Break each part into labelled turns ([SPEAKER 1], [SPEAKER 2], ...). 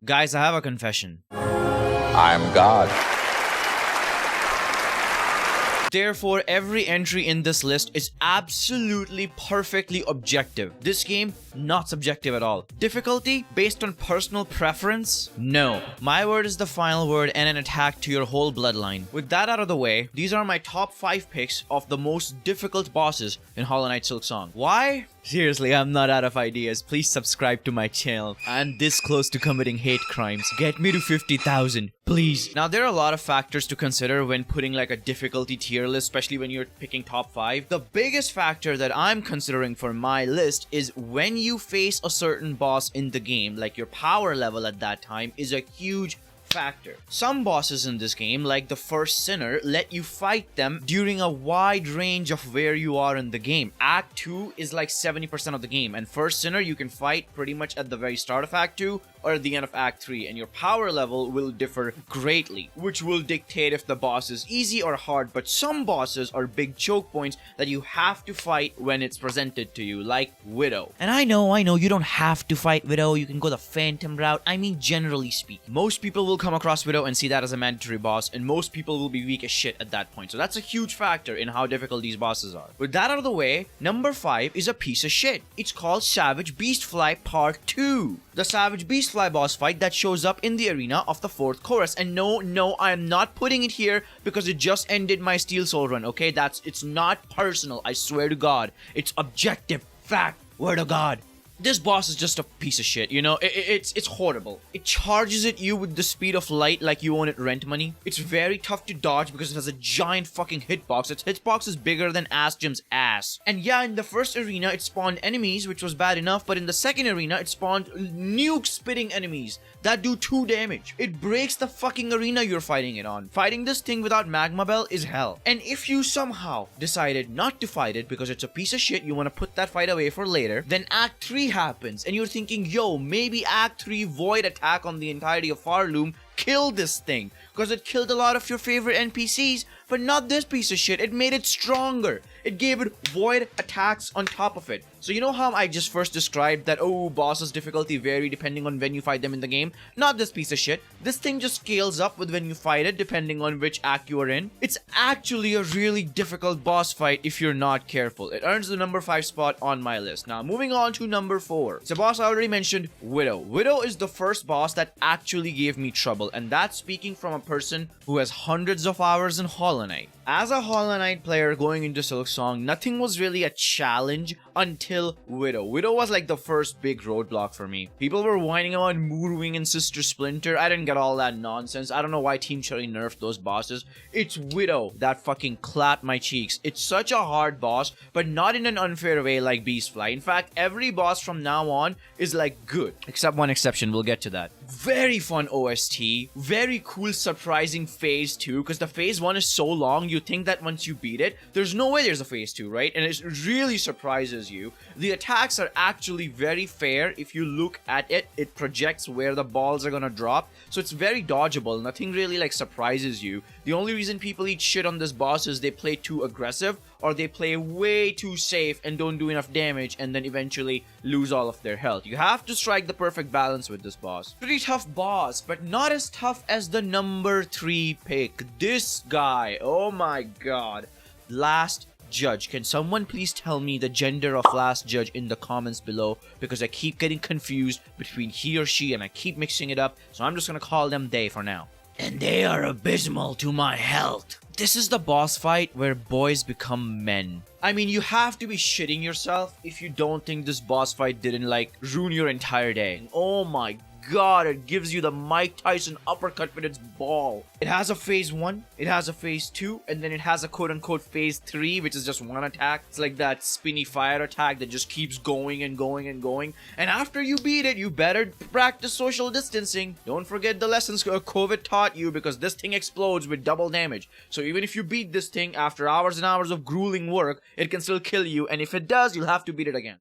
[SPEAKER 1] Guys, I have a confession.
[SPEAKER 2] I'm God.
[SPEAKER 1] Therefore, every entry in this list is absolutely perfectly objective. This game, not subjective at all. Difficulty, based on personal preference? No. My word is the final word and an attack to your whole bloodline. With that out of the way, these are my top 5 picks of the most difficult bosses in Hollow Knight Silksong. Why? Seriously, I'm not out of ideas. Please subscribe to my channel. I'm this close to committing hate crimes. Get me to 50,000, please. Now, there are a lot of factors to consider when putting like a difficulty tier list, especially when you're picking top 5. The biggest factor that I'm considering for my list is when you face a certain boss in the game, like your power level at that time is a huge factor. Some bosses in this game, like the first sinner, let you fight them during a wide range of where you are in the game. Act 2 is like 70% of the game, and first sinner you can fight pretty much at the very start of Act 2 or at the end of Act 3, and your power level will differ greatly, which will dictate if the boss is easy or hard. But some bosses are big choke points that you have to fight when it's presented to you, like Widow. And I know, you don't have to fight Widow, you can go the Phantom route. I mean, generally speaking. Most people will come across Widow and see that as a mandatory boss, and most people will be weak as shit at that point. So that's a huge factor in how difficult these bosses are. With that out of the way, number 5 is a piece of shit. It's called Savage Beastfly Part 2. The Savage Beastfly boss fight that shows up in the arena of the 4th chorus. And no, I am not putting it here because it just ended my Steel Soul run, okay? It's not personal, I swear to God. It's objective fact, word of God. This boss is just a piece of shit, you know? It's horrible. It charges at you with the speed of light like you own it rent money. It's very tough to dodge because it has a giant fucking hitbox. Its hitbox is bigger than Ass Jim's ass. And yeah, in the first arena, it spawned enemies, which was bad enough, but in the second arena, it spawned nuke-spitting enemies that do 2 damage. It breaks the fucking arena you're fighting it on. Fighting this thing without Magma Bell is hell. And if you somehow decided not to fight it because it's a piece of shit, you want to put that fight away for later, then Act 3 happens, and you're thinking, yo, maybe Act 3 Void attack on the entirety of Farloom killed this thing, because it killed a lot of your favorite NPCs, but not this piece of shit. It made it stronger. It gave it void attacks on top of it. So you know how I just first described that, oh, bosses difficulty vary depending on when you fight them in the game? Not this piece of shit. This thing just scales up with when you fight it depending on which act you are in. It's actually a really difficult boss fight if you're not careful. It earns the number 5 spot on my list. Now moving on to number 4. It's a boss I already mentioned, Widow. Widow is the first boss that actually gave me trouble, and that's speaking from a person who has hundreds of hours in Hollow Knight. As a Hollow Knight player going into Silksong, nothing was really a challenge until Widow. Widow was like the first big roadblock for me. People were whining about Moonwing and Sister Splinter. I didn't get all that nonsense. I don't know why Team Cherry nerfed those bosses. It's Widow that fucking clapped my cheeks. It's such a hard boss, but not in an unfair way like Beastfly. In fact, every boss from now on is like good. Except one exception, we'll get to that. Very fun OST. Very cool, surprising phase 2, because the phase 1 is so long, you think that once you beat it, there's no way there's a phase 2, right? And it really surprises you. The attacks are actually very fair. If you look at it, it projects where the balls are gonna drop, so it's very dodgeable. Nothing really like surprises you. The only reason people eat shit on this boss is they play too aggressive, or they play way too safe and don't do enough damage and then eventually lose all of their health. You have to strike the perfect balance with this boss. Pretty tough boss, but not as tough as the number 3 pick. This guy, oh my god. Last Judge. Can someone please tell me the gender of Last Judge in the comments below, because I keep getting confused between he or she and I keep mixing it up, so I'm just gonna call them they for now. And they are abysmal to my health. This is the boss fight where boys become men. I mean, you have to be shitting yourself if you don't think this boss fight didn't like ruin your entire day. Oh my god, it gives you the Mike Tyson uppercut with its ball. It has a phase 1, it has a phase 2, and then it has a quote-unquote phase 3, which is just one attack. It's like that spinny fire attack that just keeps going and going and going. And after you beat it, you better practice social distancing. Don't forget the lessons COVID taught you, because this thing explodes with double damage. So even if you beat this thing after hours and hours of grueling work, it can still kill you, and if it does, you'll have to beat it again.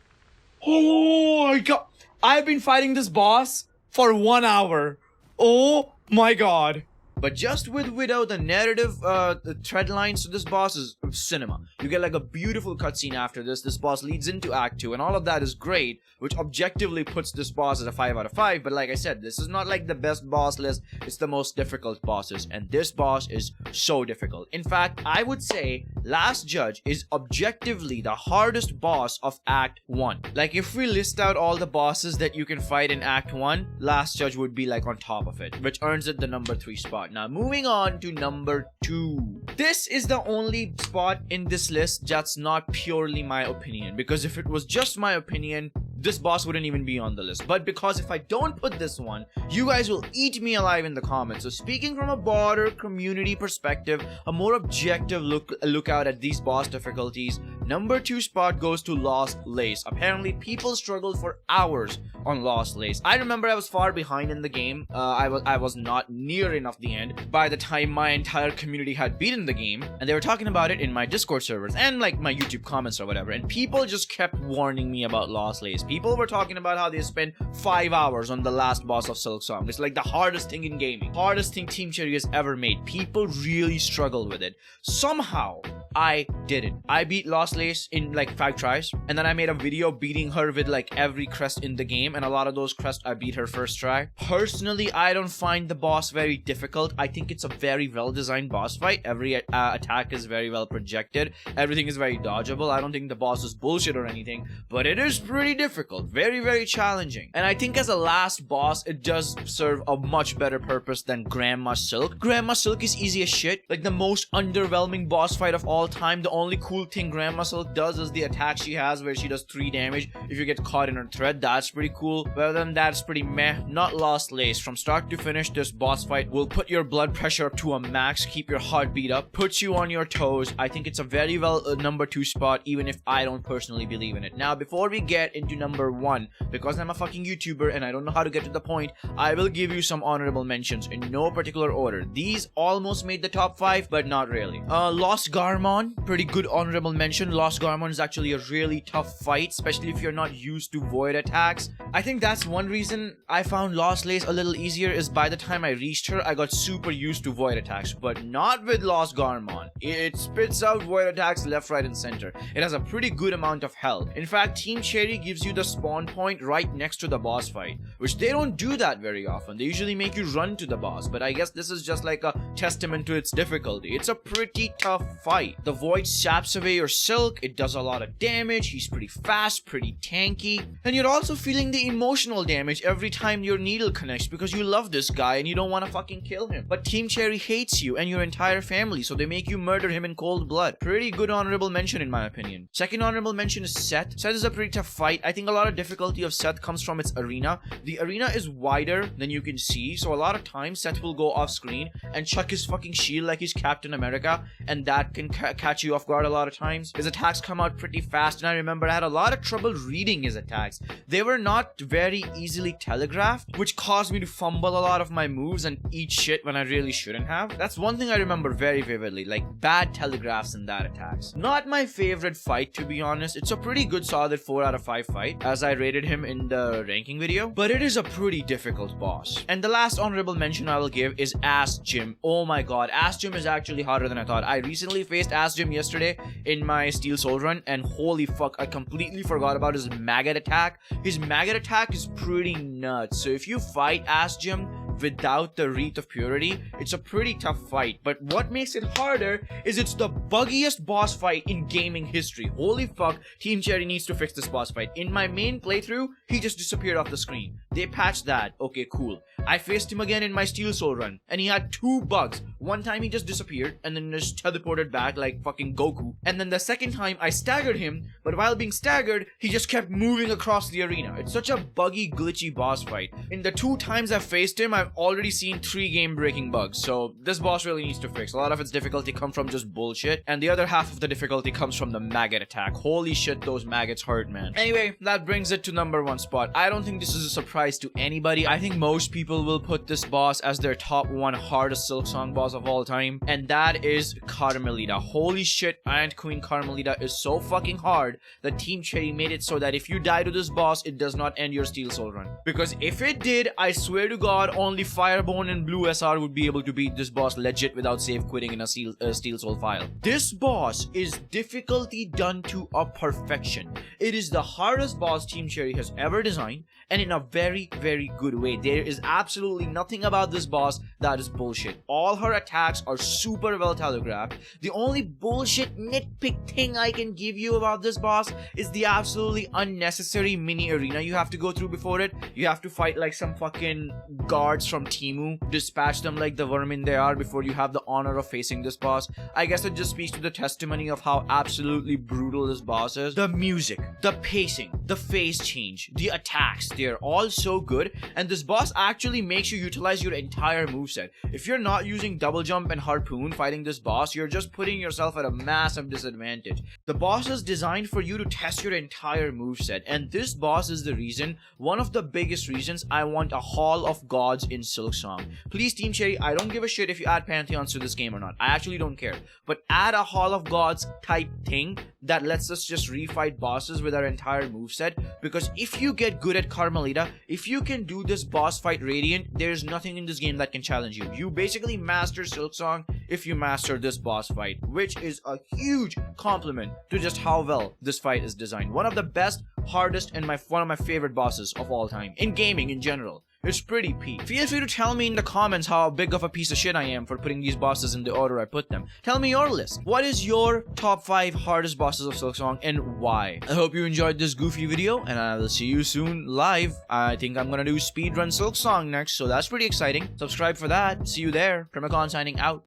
[SPEAKER 1] Oh my god! I've been fighting this boss for 1 hour. Oh my god. But just with Widow, the narrative, the thread lines to this boss is cinema. You get like a beautiful cutscene after this. This boss leads into Act 2, and all of that is great, which objectively puts this boss as a 5 out of 5. But like I said, this is not like the best boss list. It's the most difficult bosses, and this boss is so difficult. In fact, I would say Last Judge is objectively the hardest boss of Act 1. Like, if we list out all the bosses that you can fight in Act 1, Last Judge would be like on top of it, which earns it the number 3 spot. Now, moving on to number 2. This is the only spot in this list that's not purely my opinion, because if it was just my opinion, this boss wouldn't even be on the list. But because if I don't put this one, you guys will eat me alive in the comments. So speaking from a broader community perspective, a more objective look out at these boss difficulties, number 2 spot goes to Lost Lace. Apparently people struggled for hours on Lost Lace. I remember I was far behind in the game. I was not near enough the end by the time my entire community had beaten the game, and they were talking about it in my Discord servers and like my YouTube comments or whatever, and people just kept warning me about Lost Lace. People were talking about how they spent 5 hours on the last boss of Silksong. It's like the hardest thing in gaming, hardest thing Team Cherry has ever made. People really struggle with it. Somehow I did it. I beat Lost Lace in like 5 tries, and then I made a video beating her with like every crest in the game, and a lot of those crests I beat her first try. Personally, I don't find the boss very difficult. I think it's a very well designed boss fight. Every attack is very well projected. Everything is very dodgeable. I don't think the boss is bullshit or anything, but it is pretty difficult. Very, very challenging. And I think as a last boss, it does serve a much better purpose than Grandma Silk. Grandma Silk is easy as shit. Like the most underwhelming boss fight of all time. The only cool thing Grandma Silk does is the attack she has where she does 3 damage if you get caught in her thread. That's pretty cool. But other than that, it's pretty meh. Not Lost Lace. From start to finish, this boss fight will put your blood pressure up to a max, keep your heartbeat up, put you on your toes. I think it's a very well number 2 spot, even if I don't personally believe in it. Now, before we get into number 1, because I'm a fucking YouTuber and I don't know how to get to the point, I will give you some honorable mentions in no particular order. These almost made the top 5, but not really. Lost Garmon, pretty good honorable mention. Lost Garmon is actually a really tough fight, especially if you're not used to void attacks. I think that's one reason I found Lost Lace a little easier, is by the time I reached her, I got super used to void attacks, but not with Lost Garmon. It spits out void attacks left, right, and center. It has a pretty good amount of health. In fact, Team Cherry gives you the spawn point right next to the boss fight, which they don't do that very often. They usually make you run to the boss, but I guess this is just like a testament to its difficulty. It's a pretty tough fight. The void saps away your silk, it does a lot of damage, he's pretty fast, pretty tanky, and you're also feeling the emotional damage every time your needle connects because you love this guy and you don't want to fucking kill him. But Team Cherry hates you and your entire family, so they make you murder him in cold blood. Pretty good honorable mention in my opinion. Second honorable mention is Seth. Seth is a pretty tough fight. I think a lot of difficulty of Seth comes from its arena. The arena is wider than you can see, so a lot of times Seth will go off screen and chuck his fucking shield like he's Captain America, and that can catch you off guard a lot of times. His attacks come out pretty fast, and I remember I had a lot of trouble reading his attacks. They were not very easily telegraphed, which caused me to fumble a lot of my moves and eat shit when I really shouldn't have. That's one thing I remember very vividly, like bad telegraphs in that attacks. Not my favorite fight, to be honest. It's a pretty good solid 4 out of 5 fight, as I rated him in the ranking video, but it is a pretty difficult boss. And the last honorable mention I will give is Ass Jim. Oh my god, Ass Jim is actually harder than I thought. I recently faced Ass Jim yesterday in my Steel Soul run, and holy fuck, I completely forgot about his maggot attack. His maggot attack is pretty nuts, so if you fight Ass Jim without the Wreath of Purity, it's a pretty tough fight. But what makes it harder is it's the buggiest boss fight in gaming history. Holy fuck, Team Cherry needs to fix this boss fight. In my main playthrough, he just disappeared off the screen. They patched that. Okay, cool. I faced him again in my Steel Soul run, and he had 2 bugs. One time he just disappeared, and then just teleported back like fucking Goku. And then the second time I staggered him, but while being staggered, he just kept moving across the arena. It's such a buggy, glitchy boss fight. In the 2 times I've faced him, I've already seen 3 game-breaking bugs, so this boss really needs to fix. A lot of its difficulty comes from just bullshit, and the other half of the difficulty comes from the maggot attack. Holy shit, those maggots hurt, man. Anyway, that brings it to number 1 spot. I don't think this is a surprise to anybody. I think most people people will put this boss as their top 1 hardest Silksong boss of all time, and that is Carmelita. Holy shit, Ant Queen Carmelita is so fucking hard that Team Cherry made it so that if you die to this boss, it does not end your Steel Soul run. Because if it did, I swear to God, only Firebone and Blue SR would be able to beat this boss legit without save quitting in a Steel Soul file. This boss is difficulty done to a perfection. It is the hardest boss Team Cherry has ever designed, and in a very, very good way. There is absolutely nothing about this boss that is bullshit. All her attacks are super well telegraphed. The only bullshit nitpick thing I can give you about this boss is the absolutely unnecessary mini arena you have to go through before it. You have to fight like some fucking guards from Timu, dispatch them like the vermin they are before you have the honor of facing this boss. I guess it just speaks to the testimony of how absolutely brutal this boss is. The music, the pacing, the phase change, the attacks, they're all so good, and this boss actually makes you utilize your entire moveset. If you're not using double jump and harpoon fighting this boss, you're just putting yourself at a massive disadvantage. The boss is designed for you to test your entire moveset, and this boss is the reason, one of the biggest reasons, I want a Hall of Gods in Silksong. Please Team Cherry, I don't give a shit if you add Pantheons to this game or not. I actually don't care. But add a Hall of Gods type thing that lets us just refight bosses with our entire moveset, because if you get good at Carmelita, if you can do this boss fight Radiant, there's nothing in this game that can challenge you. You basically master Silksong if you master this boss fight, which is a huge compliment to just how well this fight is designed. One of the best, hardest, and one of my favorite bosses of all time, in gaming in general. It's pretty peak. Feel free to tell me in the comments how big of a piece of shit I am for putting these bosses in the order I put them. Tell me your list. What is your top 5 hardest bosses of Silksong and why? I hope you enjoyed this goofy video, and I will see you soon live. I think I'm gonna do speedrun Silksong next, so that's pretty exciting. Subscribe for that. See you there. Primacon signing out.